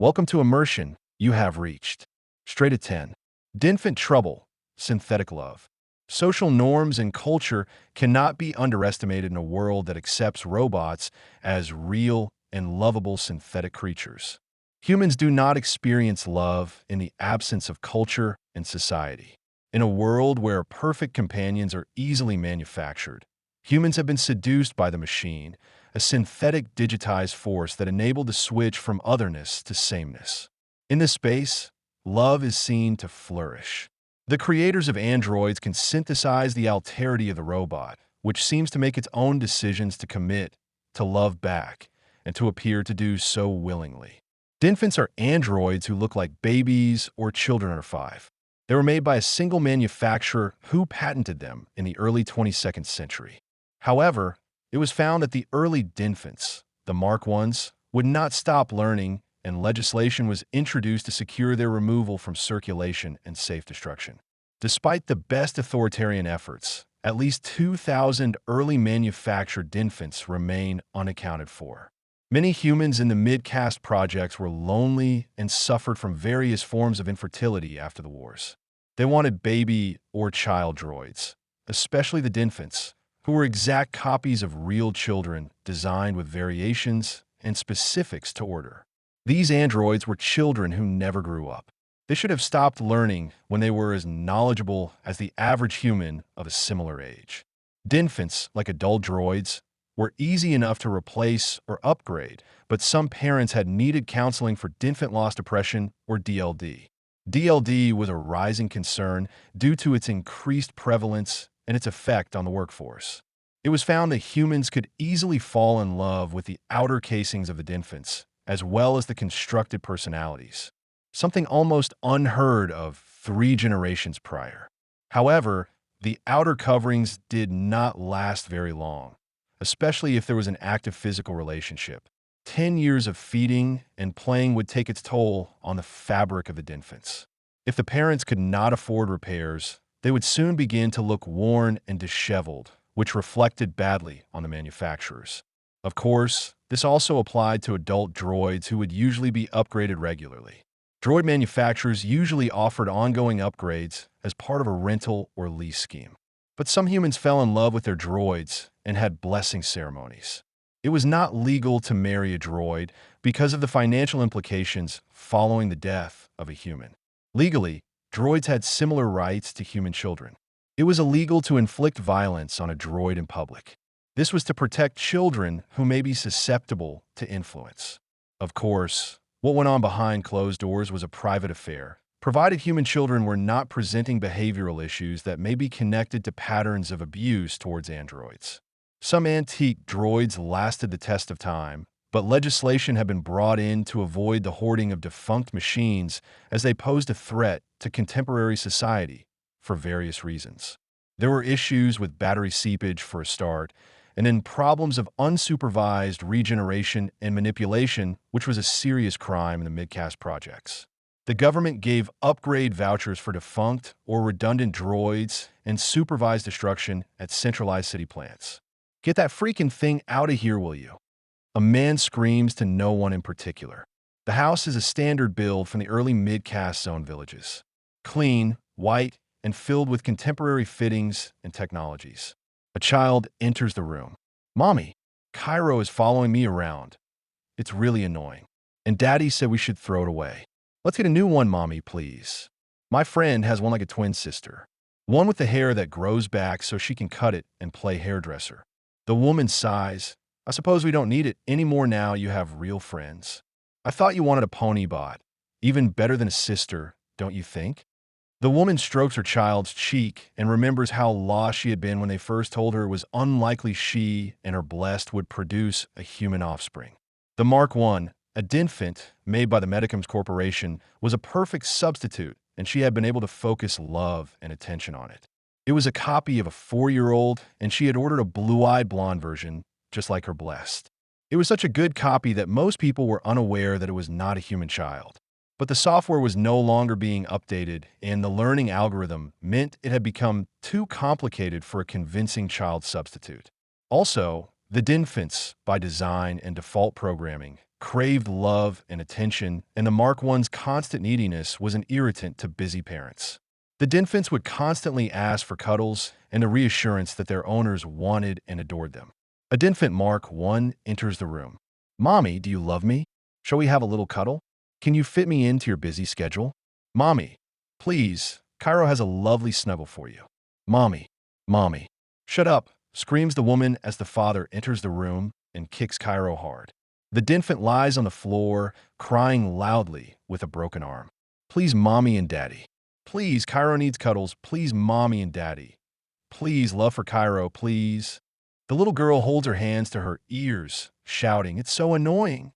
Welcome to Immersion. You have reached Strata 10. Dinfant trouble, synthetic love. Social norms and culture cannot be underestimated in a world that accepts robots as real and lovable synthetic creatures. Humans do not experience love in the absence of culture and society. In a world where perfect companions are easily manufactured, humans have been seduced by the machine, a synthetic digitized force that enabled the switch from otherness to sameness. In this space, love is seen to flourish. The creators of androids can synthesize the alterity of the robot, which seems to make its own decisions to commit, to love back, and to appear to do so willingly. Dinfants are androids who look like babies or children under 5. They were made by a single manufacturer who patented them in the early 22nd century. However, it was found that the early Dinfants, the Mark Is, would not stop learning, and legislation was introduced to secure their removal from circulation and safe destruction. Despite the best authoritarian efforts, at least 2,000 early manufactured Dinfants remain unaccounted for. Many humans in the mid-caste projects were lonely and suffered from various forms of infertility after the wars. They wanted baby or child droids, especially the Dinfants, who were exact copies of real children designed with variations and specifics to order. These androids were children who never grew up. They should have stopped learning when they were as knowledgeable as the average human of a similar age. Dinfants, like adult droids, were easy enough to replace or upgrade, but some parents had needed counseling for Dinfant loss depression or DLD. DLD was a rising concern due to its increased prevalence and its effect on the workforce. It was found that humans could easily fall in love with the outer casings of the Dinfants, as well as the constructed personalities, something almost unheard of 3 generations prior. However, the outer coverings did not last very long, especially if there was an active physical relationship. 10 years of feeding and playing would take its toll on the fabric of the Dinfants. If the parents could not afford repairs, they would soon begin to look worn and disheveled, which reflected badly on the manufacturers. Of course, this also applied to adult droids who would usually be upgraded regularly. Droid manufacturers usually offered ongoing upgrades as part of a rental or lease scheme. But some humans fell in love with their droids and had blessing ceremonies. It was not legal to marry a droid because of the financial implications following the death of a human. Legally, droids had similar rights to human children. It was illegal to inflict violence on a droid in public. This was to protect children who may be susceptible to influence. Of course, what went on behind closed doors was a private affair, provided human children were not presenting behavioral issues that may be connected to patterns of abuse towards androids. Some antique droids lasted the test of time, but legislation had been brought in to avoid the hoarding of defunct machines as they posed a threat to contemporary society for various reasons. There were issues with battery seepage for a start, and then problems of unsupervised regeneration and manipulation, which was a serious crime in the mid-caste projects. The government gave upgrade vouchers for defunct or redundant droids and supervised destruction at centralized city plants. Get that freaking thing out of here, will you? A man screams to no one in particular. The house is a standard build from the early mid-caste zone villages. Clean, white, and filled with contemporary fittings and technologies. A child enters the room. "Mommy, Cairo is following me around. It's really annoying. And Daddy said we should throw it away. Let's get a new one, Mommy, please. My friend has one like a twin sister. One with the hair that grows back so she can cut it and play hairdresser." The woman sighs. "I suppose we don't need it anymore now you have real friends. I thought you wanted a pony bot. Even better than a sister, don't you think?" The woman strokes her child's cheek and remembers how lost she had been when they first told her it was unlikely she and her blessed would produce a human offspring. The Mark I, a Dinfant made by the Medicams Corporation, was a perfect substitute, and she had been able to focus love and attention on it. It was a copy of a 4-year-old, and she had ordered a blue-eyed blonde version, just like her blessed. It was such a good copy that most people were unaware that it was not a human child. But the software was no longer being updated, and the learning algorithm meant it had become too complicated for a convincing child substitute. Also, the Dinfants, by design and default programming, craved love and attention, and the Mark I's constant neediness was an irritant to busy parents. The Dinfants would constantly ask for cuddles and the reassurance that their owners wanted and adored them. A Dinfant Mark I enters the room. "Mommy, do you love me? Shall we have a little cuddle? Can you fit me into your busy schedule? Mommy, please, Cairo has a lovely snuggle for you. Mommy, mommy." "Shut up," screams the woman as the father enters the room and kicks Cairo hard. The Dinfant lies on the floor, crying loudly with a broken arm. "Please, mommy and daddy. Please, Cairo needs cuddles. Please, mommy and daddy. Please, love for Cairo, please." The little girl holds her hands to her ears, shouting, "It's so annoying."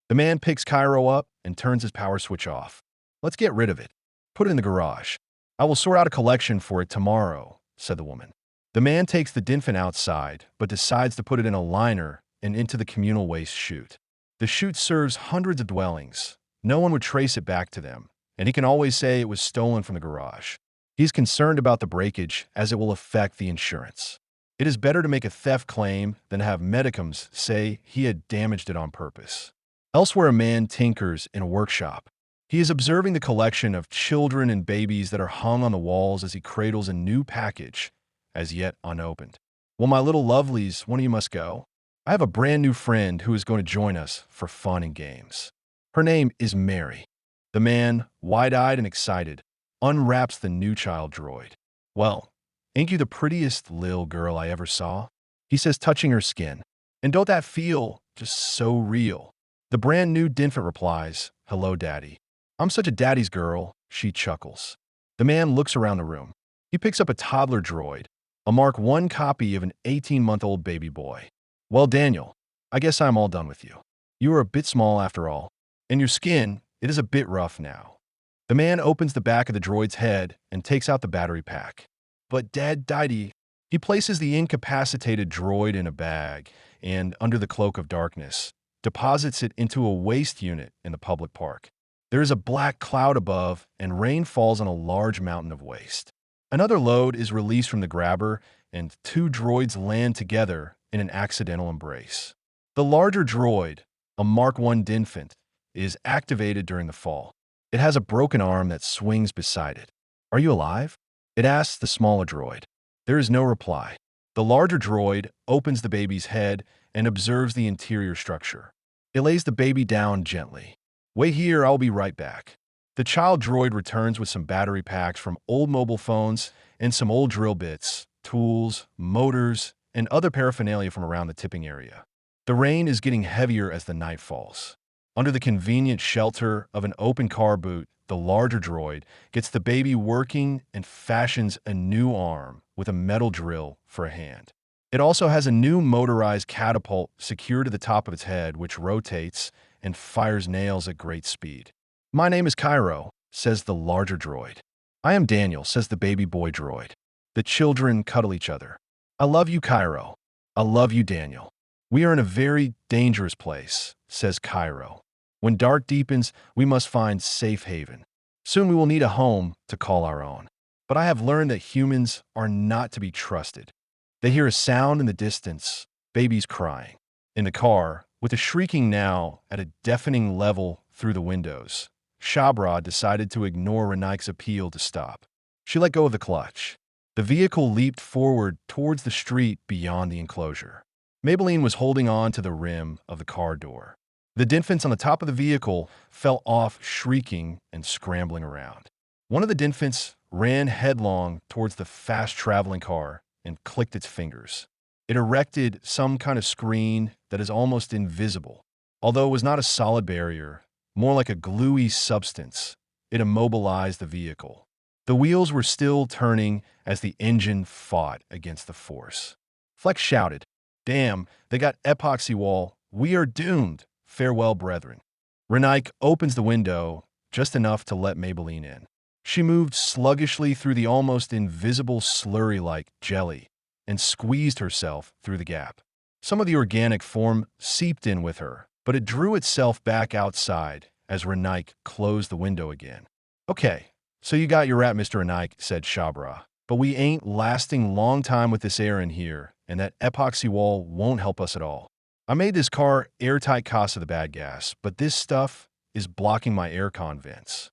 The man picks Cairo up and turns his power switch off. "Let's get rid of it. Put it in the garage. I will sort out a collection for it tomorrow," said the woman. The man takes the Dinfant outside, but decides to put it in a liner and into the communal waste chute. The chute serves hundreds of dwellings. No one would trace it back to them, and he can always say it was stolen from the garage. He's concerned about the breakage as it will affect the insurance. It is better to make a theft claim than to have medicums say he had damaged it on purpose. Elsewhere, a man tinkers in a workshop. He is observing the collection of children and babies that are hung on the walls as he cradles a new package, as yet unopened. "Well, my little lovelies, one of you must go. I have a brand new friend who is going to join us for fun and games. Her name is Mare." The man, wide-eyed and excited, unwraps the new child droid. "Well, ain't you the prettiest little girl I ever saw?" he says, touching her skin. "And don't that feel just so real?" The brand new Dinfant replies, "Hello, Daddy. I'm such a daddy's girl," she chuckles. The man looks around the room. He picks up a toddler droid, a Mark I copy of an 18-month-old baby boy. "Well, Daniel, I guess I'm all done with you. You are a bit small after all, and your skin, it is a bit rough now." The man opens the back of the droid's head and takes out the battery pack. "But Daddy," he places the incapacitated droid in a bag and, under the cloak of darkness, deposits it into a waste unit in the public park. There is a black cloud above, and rain falls on a large mountain of waste. Another load is released from the grabber, and two droids land together in an accidental embrace. The larger droid, a Mark I Dinfant, is activated during the fall. It has a broken arm that swings beside it. "Are you alive?" it asks the smaller droid. There is no reply. The larger droid opens the baby's head and observes the interior structure. It lays the baby down gently. "Wait here, I'll be right back." The child droid returns with some battery packs from old mobile phones and some old drill bits, tools, motors, and other paraphernalia from around the tipping area. The rain is getting heavier as the night falls. Under the convenient shelter of an open car boot, the larger droid gets the baby working and fashions a new arm with a metal drill for a hand. It also has a new motorized catapult secured to the top of its head, which rotates and fires nails at great speed. "My name is Cairo," says the larger droid. "I am Daniel," says the baby boy droid. The children cuddle each other. "I love you, Cairo. I love you, Daniel. We are in a very dangerous place," says Cairo. "When dark deepens, we must find safe haven. Soon we will need a home to call our own. But I have learned that humans are not to be trusted." They hear a sound in the distance, babies crying. In the car, with the shrieking now at a deafening level through the windows, Shabra decided to ignore Renaik's appeal to stop. She let go of the clutch. The vehicle leaped forward towards the street beyond the enclosure. Maybelline was holding on to the rim of the car door. The Dinfants on the top of the vehicle fell off, shrieking and scrambling around. One of the Dinfants ran headlong towards the fast-traveling car and clicked its fingers. It erected some kind of screen that is almost invisible. Although it was not a solid barrier, more like a gluey substance, it immobilized the vehicle. The wheels were still turning as the engine fought against the force. Flex shouted, "Damn, they got epoxy wall. We are doomed. Farewell, brethren." Renaik opens the window, just enough to let Maybelline in. She moved sluggishly through the almost invisible slurry-like jelly and squeezed herself through the gap. Some of the organic form seeped in with her, but it drew itself back outside as Renaik closed the window again. "Okay, so you got your rat, Mr. Renaik," said Shabra. "But we ain't lasting long time with this air in here, and that epoxy wall won't help us at all. I made this car airtight cost of the bad gas, but this stuff is blocking my aircon vents.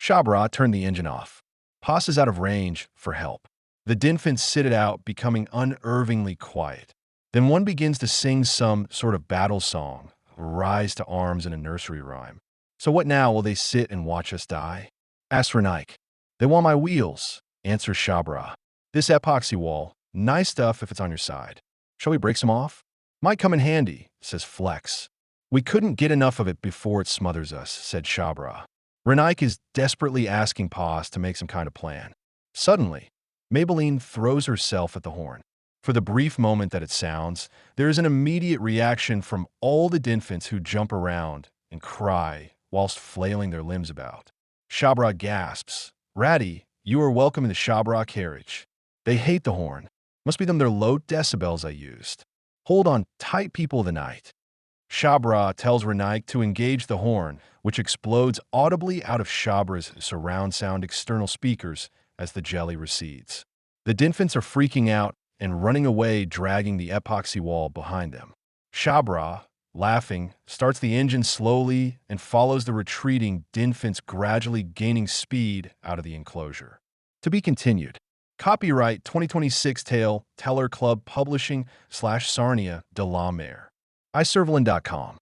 Shabra turned the engine off. Passes out of range for help. The Dinfants sit it out, becoming unnervingly quiet. Then one begins to sing some sort of battle song, rise to arms in a nursery rhyme. So what now, will they sit and watch us die? Asks Renaik. They want my wheels, answers Shabra. This epoxy wall, nice stuff if it's on your side. Shall we break some off? Might come in handy, says Flex. We couldn't get enough of it before it smothers us, said Shabra. Renaik is desperately asking Paz to make some kind of plan. Suddenly, Maybelline throws herself at the horn. For the brief moment that it sounds, there is an immediate reaction from all the Dinfants who jump around and cry whilst flailing their limbs about. Shabra gasps, Ratty, you are welcome in the Shabra carriage. They hate the horn. Must be them their low decibels I used. Hold on tight, people of the night. Shabra tells Renaik to engage the horn, which explodes audibly out of Shabra's surround sound external speakers as the jelly recedes. The Dinfants are freaking out and running away, dragging the epoxy wall behind them. Shabra, laughing, starts the engine slowly and follows the retreating Dinfants, gradually gaining speed out of the enclosure. To be continued. Copyright 2026 Tale, Teller Club Publishing / Sarnia de la Mare. iServalin.com.